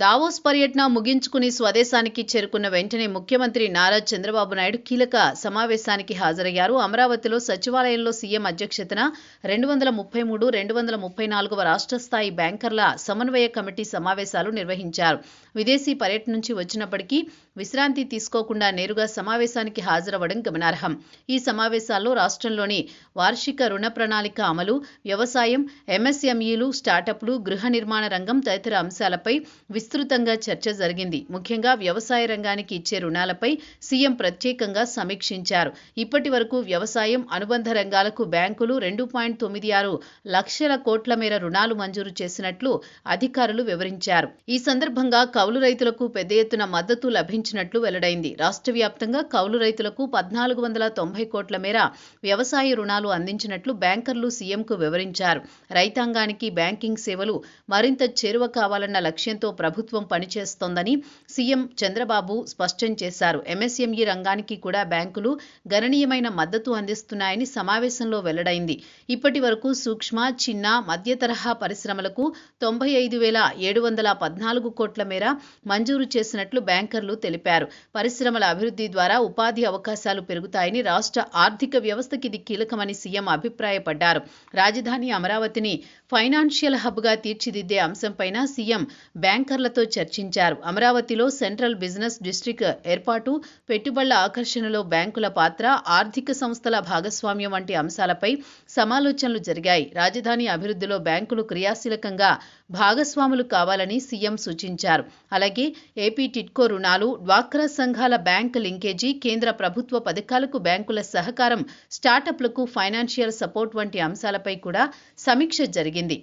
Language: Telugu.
దావోస్ పర్యటన ముగించుకుని స్వదేశానికి చేరుకున్న వెంటనే ముఖ్యమంత్రి నారా చంద్రబాబు నాయుడు కీలక సమావేశానికి హాజరయ్యారు. అమరావతిలో సచివాలయంలో సీఎం అధ్యక్షతన 233, 234వ రాష్ట్ర స్థాయి బ్యాంకర్ల సమన్వయ కమిటీ సమావేశాలు నిర్వహించారు. విదేశీ పర్యటన నుంచి వచ్చినప్పటికీ విశ్రాంతి తీసుకోకుండా నేరుగా సమావేశానికి హాజరవ్వడం గమనార్హం. ఈ సమావేశాల్లో రాష్ట్రంలోని వార్షిక రుణ ప్రణాళిక అమలు, వ్యవసాయం, ఎంఎస్ఎంఈలు, స్టార్టప్లు, గృహ నిర్మాణ రంగం తదితర అంశాలపై విస్తృతంగా చర్చ జరిగింది. ముఖ్యంగా వ్యవసాయ రంగానికి ఇచ్చే రుణాలపై సీఎం ప్రత్యేకంగా సమీక్షించారు. ఇప్పటి వరకు వ్యవసాయం, అనుబంధ రంగాలకు బ్యాంకులు 2.96 లక్షల కోట్ల మేర రుణాలు మంజూరు చేసినట్లు అధికారులు వివరించారు. ఈ సందర్భంగా కౌలు రైతులకు పెద్ద ఎత్తున మద్దతు లభించినట్లు వెల్లడైంది. రాష్ట్ర వ్యాప్తంగా కౌలు రైతులకు 1490 కోట్ల మేర వ్యవసాయ రుణాలు అందించినట్లు బ్యాంకర్లు సీఎంకు వివరించారు. రైతాంగానికి బ్యాంకింగ్ సేవలు మరింత చేరువ కావాలన్న లక్ష్యంతో ప్రభుత్వం పనిచేస్తోందని సీఎం చంద్రబాబు స్పష్టం చేశారు. ఎంఎస్ఎంఈ రంగానికి కూడా బ్యాంకులు గణనీయమైన మద్దతు అందిస్తున్నాయని సమావేశంలో వెల్లడైంది. ఇప్పటి వరకు సూక్ష్మ, చిన్న, మధ్య తరహా పరిశ్రమలకు 95,714 కోట్ల మేర మంజూరు చేసినట్లు బ్యాంకర్లు తెలిపారు. పరిశ్రమల అభివృద్ధి ద్వారా ఉపాధి అవకాశాలు పెరుగుతాయని, రాష్ట్ర ఆర్థిక వ్యవస్థకి ఇది కీలకమని సీఎం అభిప్రాయపడ్డారు. రాజధాని అమరావతిని ఫైనాన్షియల్ హబ్గా తీర్చిదిద్దే అంశంపైన సీఎం బ్యాంకర్లతో చర్చించారు. అమరావతిలో సెంట్రల్ బిజినెస్ డిస్ట్రిక్ట్ ఏర్పాటు, పెట్టుబడుల ఆకర్షణలో బ్యాంకుల పాత్ర, ఆర్థిక సంస్థల భాగస్వామ్యం వంటి అంశాలపై సమాలోచనలు జరిగాయి. రాజధాని అభివృద్ధిలో బ్యాంకులు క్రియాశీలకంగా భాగస్వాములు కావాలని సీఎం సూచించారు. అలాగే ఏపీ టిడ్కో రుణాలు, డ్వాక్రా సంఘాల బ్యాంక్ లింకేజీ, కేంద్ర ప్రభుత్వ పథకాలకు బ్యాంకుల సహకారం, స్టార్టప్లకు ఫైనాన్షియల్ సపోర్ట్ వంటి అంశాలపై కూడా సమీక్ష జరిగింది.